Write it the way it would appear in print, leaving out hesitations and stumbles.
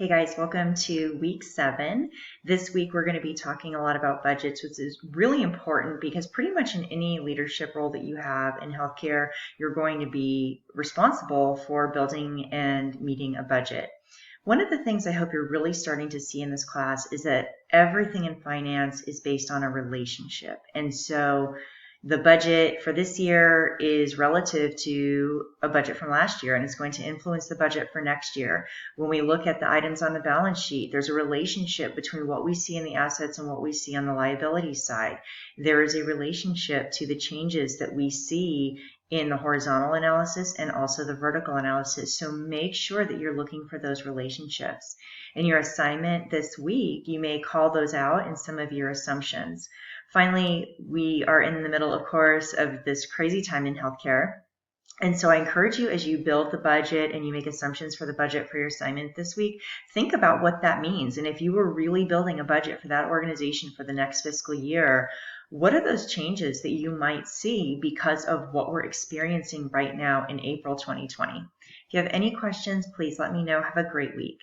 Hey guys, welcome to week 7. This week we're going to be talking a lot about budgets, which is really important because pretty much in any leadership role that you have in healthcare, you're going to be responsible for building and meeting a budget. One of the things I hope you're really starting to see in this class is that everything in finance is based on a relationship. And so the budget for this year is relative to a budget from last year, and it's going to influence the budget for next year. When we look at the items on the balance sheet, there's a relationship between what we see in the assets and what we see on the liability side. There is a relationship to the changes that we see in the horizontal analysis and also the vertical analysis. So make sure that you're looking for those relationships. In your assignment this week, you may call those out in some of your assumptions. Finally, we are in the middle, of course, of this crazy time in healthcare. And so I encourage you, as you build the budget and you make assumptions for the budget for your assignment this week, think about what that means. And if you were really building a budget for that organization for the next fiscal year, what are those changes that you might see because of what we're experiencing right now in April 2020? If you have any questions, please let me know. Have a great week.